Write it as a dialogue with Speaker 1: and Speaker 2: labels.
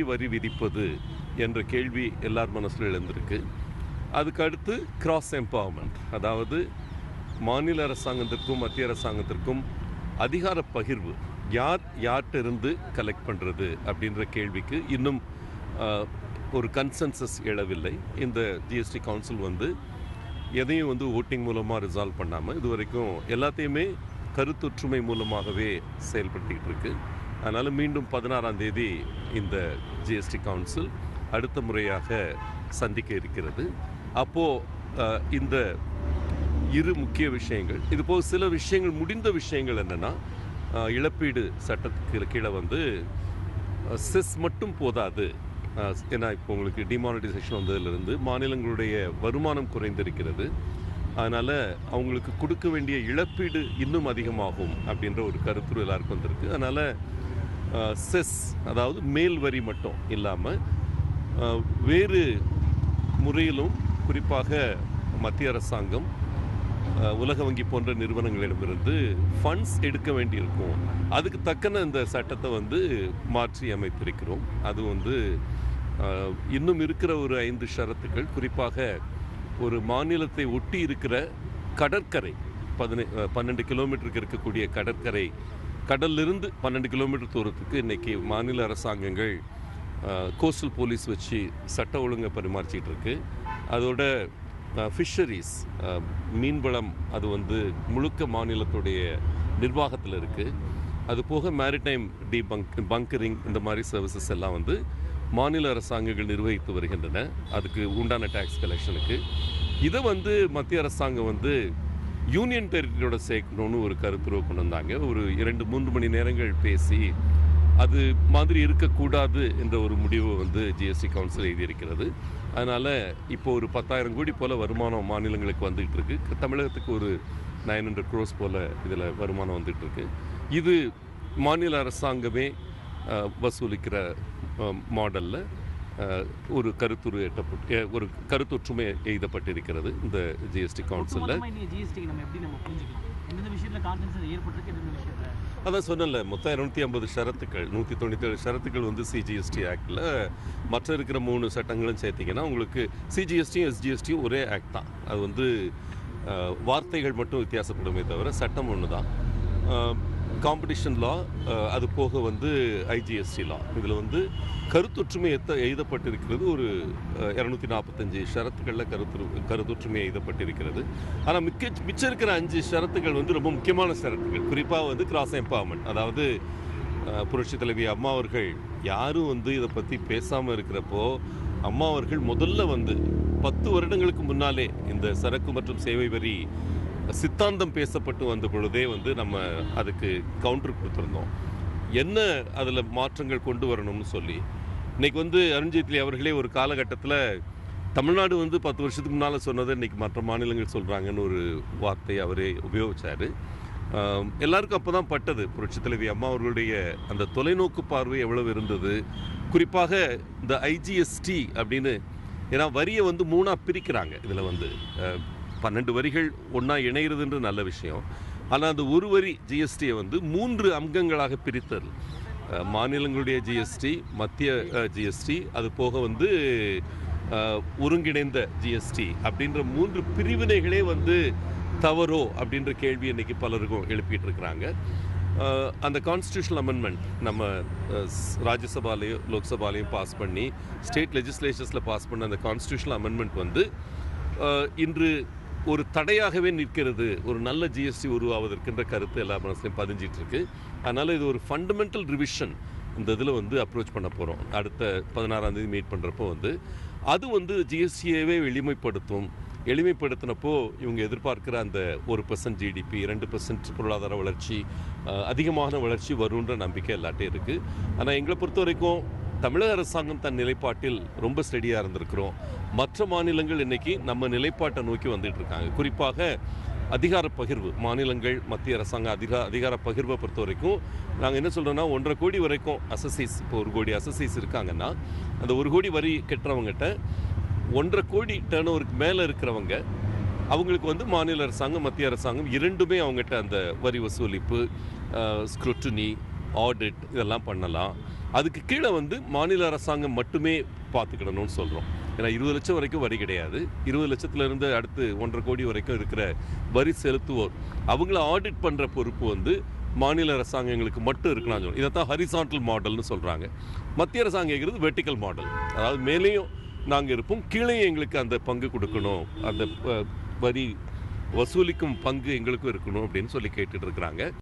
Speaker 1: வரி விதிப்பது என்ற கேள்வி எல்லார் மனசில் எழுந்திருக்கு. அதுக்கு அடுத்து கிராஸ் எம்பவர்மெண்ட், அதாவது மாநில அரசாங்கத்திற்கும் மத்திய அரசாங்கத்திற்கும் அதிகார பகிர்வு, யார்கிட்ட இருந்து கலெக்ட் பண்ணுறது அப்படின்ற கேள்விக்கு இன்னும் ஒரு கன்சென்சஸ் எழவில்லை. இந்த ஜிஎஸ்டி கவுன்சில் எதையும் ஓட்டிங் மூலமாக ரிசால்வ் பண்ணாமல் இது வரைக்கும் எல்லாத்தையுமே கருத்தொற்றுமை மூலமாகவே செயல்படுத்திக்கிட்டு இருக்கு. அதனால் மீண்டும் 16ஆம் தேதி இந்த ஜிஎஸ்டி கவுன்சில் அடுத்த முறையாக சந்திக்க இருக்கிறது. அப்போது இந்த இரு முக்கிய விஷயங்கள், இதுபோல் சில விஷயங்கள், முடிந்த விஷயங்கள் என்னென்னா, இழப்பீடு சட்டத்துக்கு கீழே செஸ் மட்டும் போதாது. ஏன்னா இப்போ உங்களுக்கு டிமானிட்டைசேஷன் வந்ததிலிருந்து மாநிலங்களுடைய வருமானம் குறைந்திருக்கிறது. அதனால் அவங்களுக்கு கொடுக்க வேண்டிய இழப்பீடு இன்னும் அதிகமாகும் அப்படின்ற ஒரு கருத்து எல்லாருக்கும் வந்திருக்கு. அதனால் செஸ், அதாவது மேல் வரி மட்டும் இல்லாமல் வேறு முறையிலும், குறிப்பாக மத்திய அரசாங்கம் உலக வங்கி போன்ற நிறுவனங்களிடமிருந்து ஃபண்ட்ஸ் எடுக்க வேண்டியிருக்கும். அதுக்கு தக்கன இந்த சட்டத்தை மாற்றி அமைத்திருக்கிறோம். அது இன்னும் இருக்கிற ஒரு 5 ஷரத்துக்கள், குறிப்பாக ஒரு மாநிலத்தை ஒட்டி இருக்கிற கடற்கரை, 12 கிலோமீட்டருக்கு இருக்கக்கூடிய கடற்கரை, கடலிலிருந்து 12 கிலோமீட்டர் தூரத்துக்கு இன்றைக்கி மாநில அரசாங்கங்கள் கோஸ்டல் போலீஸ் வச்சு சட்ட ஒழுங்கை பரிமாறிச்சிட்டு இருக்கு. அதோட ஃபிஷரிஸ், மீன்வளம், அது முழுக்க மாநிலத்துடைய நிர்வாகத்தில் இருக்குது. அது போக மேரிடைம் பங்கரிங், இந்த மாதிரி சர்வீசஸ் எல்லாம் மாநில அரசாங்கங்கள் நிர்வகித்து வருகின்றன. அதுக்கு உண்டான டேக்ஸ் கலெக்ஷனுக்கு இதை மத்திய அரசாங்கம் யூனியன் டெரிட்டரியோட சேர்க்கணும்னு ஒரு கருத்துருவை கொண்டு வந்தாங்க. ஒரு 2-3 மணி நேரங்கள் பேசி அது மாதிரி இருக்கக்கூடாது என்ற ஒரு முடிவு ஜிஎஸ்டி கவுன்சில் எழுதியிருக்கிறது. அதனால் இப்போ ஒரு 10,000 கோடி போல் வருமானம் மாநிலங்களுக்கு வந்துகிட்டு இருக்கு. தமிழகத்துக்கு ஒரு 900 crores போல் இதில் வருமானம் வந்துகிட்டு இருக்கு. இது மாநில அரசாங்கமே வசூலிக்கிற மாடலில் ஒரு கருத்தொற்றுமை எழுதப்பட்டிருக்கிறது இந்த ஜிஎஸ்டி கவுன்சிலில். அதான் சொன்னல, மொத்தம் 250 ஷரத்துக்கள், 197 ஷரத்துக்கள் சிஜிஎஸ்டி ஆக்டில். மற்ற இருக்கிற 3 சட்டங்களும் சேர்த்திங்கன்னா உங்களுக்கு சிஜிஎஸ்டியும் எஸ்ஜிஎஸ்டியும் ஒரே ஆக்ட் தான். அது வார்த்தைகள் மட்டும் வித்தியாசப்படுமே தவிர சட்டம் ஒன்று தான். காம்படிஷன் லா, அது போக ஐஜிஎஸ்டி லா, இதில் கருத்தொற்றுமை எழுதப்பட்டிருக்கிறது. ஒரு 245 ஷரத்துக்களில் கருத்தொற்றுமை எழுதப்பட்டிருக்கிறது. ஆனால் மிச்சம் இருக்கிற 5 ஷரத்துக்கள் ரொம்ப முக்கியமான ஷரத்துக்கள். குறிப்பாக கிராஸ் எம்பவர்மெண்ட், அதாவது புரட்சி தலைவி அம்மா அவர்கள் யாரும் இதை பற்றி பேசாமல் இருக்கிறப்போ, அம்மா அவர்கள் முதல்ல 10 வருடங்களுக்கு முன்னாலே இந்த சரக்கு மற்றும் சேவை வரி சித்தாந்தம் பேசப்பட்டு வந்த பொழுதே நம்ம அதுக்கு கவுண்டர் கொடுத்துருந்தோம். என்ன அதில் மாற்றங்கள் கொண்டு வரணும்னு சொல்லி. இன்றைக்கி அருண்ஜேட்லி அவர்களே ஒரு காலகட்டத்தில் தமிழ்நாடு 10 வருஷத்துக்கு முன்னால் சொன்னதை இன்றைக்கி மற்ற மாநிலங்கள் சொல்கிறாங்கன்னு ஒரு வார்த்தையை அவரே உபயோகித்தார். எல்லாருக்கும் அப்போ தான் பட்டது புரட்சி தலைவி அம்மா அவர்களுடைய அந்த தொலைநோக்கு பார்வை எவ்வளவு இருந்தது. குறிப்பாக இந்த ஐஜிஎஸ்டி அப்படின்னு, ஏன்னா வரியை 3ஆக பிரிக்கிறாங்க. இதில் 12 வரிகள் ஒன்றா இணைகிறதுன்ற நல்ல விஷயம். ஆனால் அந்த ஒரு வரி ஜிஎஸ்டியை 3 அங்கங்களாக பிரித்தல், மாநிலங்களுடைய ஜிஎஸ்டி, மத்திய ஜிஎஸ்டி, அது போக ஒருங்கிணைந்த ஜிஎஸ்டி அப்படின்ற 3 பிரிவினைகளே தவறோ அப்படின்ற கேள்வி இன்றைக்கி பலருக்கும் எழுப்பிட்டு இருக்கிறாங்க. அந்த கான்ஸ்டியூஷனல் அமெண்ட்மெண்ட் நம்ம ராஜ்யசபாலையும் லோக்சபாலையும் பாஸ் பண்ணி, ஸ்டேட் லெஜிஸ்லேச்சர்ஸில் பாஸ் பண்ண அந்த கான்ஸ்டியூஷனல் அமெண்ட்மெண்ட் இன்று ஒரு தடையாகவே நிற்கிறது ஒரு நல்ல ஜிஎஸ்டி உருவாவதற்கின்ற கருத்து எல்லா மனசுலையும் பதிஞ்சிட்டு இருக்கு. அதனால் இது ஒரு ஃபண்டமெண்டல் ரிவிஷன் இந்த இதில் அப்ரோச் பண்ண போகிறோம். அடுத்த 16ஆம் தேதி மீட் பண்ணுறப்போ அது ஜிஎஸ்டியவே எளிமைப்படுத்தினப்போ இவங்க எதிர்பார்க்குற அந்த 1% ஜிடிபி, 2% பொருளாதார வளர்ச்சி, அதிகமான வளர்ச்சி வரும்ன்ற நம்பிக்கை எல்லாட்டையும் இருக்குது. ஆனால் எங்களை பொறுத்த வரைக்கும் தமிழக அரசாங்கம் தன் நிலைப்பாட்டில் ரொம்ப ஸ்டெடியாக இருந்திருக்கிறோம். மற்ற மாநிலங்கள் இன்றைக்கி நம்ம நிலைப்பாட்டை நோக்கி வந்துட்டு இருக்காங்க. குறிப்பாக அதிகார பகிர்வு, மாநிலங்கள் மத்திய அரசாங்கம் அதிகார பகிர்வை பொறுத்த வரைக்கும் நாங்கள் என்ன சொல்கிறோன்னா, 1.5 கோடி வரைக்கும் அசசிஸ், இப்போ 1 கோடி அசசிஸ் இருக்காங்கன்னா அந்த 1 கோடி வரி கட்டுறவங்ககிட்ட 1.5 கோடி டர்ன் ஓவருக்கு மேலே இருக்கிறவங்க, அவங்களுக்கு மாநில அரசாங்கம் மத்திய அரசாங்கம் இரண்டுமே அவங்ககிட்ட அந்த வரி வசூலிப்பு, ஸ்க்ரூட்டினி, ஆடிட் இதெல்லாம் பண்ணலாம். அதுக்கு கீழே வந்து மாநில அரசாங்கம் மட்டுமே பார்த்துக்கிடணும்னு சொல்கிறோம். ஏன்னா 20 லட்சம் வரைக்கும் வரி கிடையாது. 20 லட்சத்துலேருந்து அடுத்து 1.5 கோடி வரைக்கும் இருக்கிற வரி செலுத்துவோர் அவங்கள ஆடிட் பண்ணுற பொறுப்பு வந்து மாநில அரசாங்கங்களுக்கு மட்டும் இருக்கணும்னு சொல்லுவோம். இதைத்தான் ஹரிசான்டல் மாடல்னு சொல்கிறாங்க. மத்திய அரசாங்கிறது வெர்டிக்கல் மாடல். அதாவது மேலேயும் நாங்கள் இருப்போம், கீழேயும் எங்களுக்கு அந்த பங்கு கொடுக்கணும், அந்த வரி வசூலிக்கும் பங்கு எங்களுக்கும் இருக்கணும் அப்படின்னு சொல்லி கேட்டுட்டு இருக்கிறாங்க.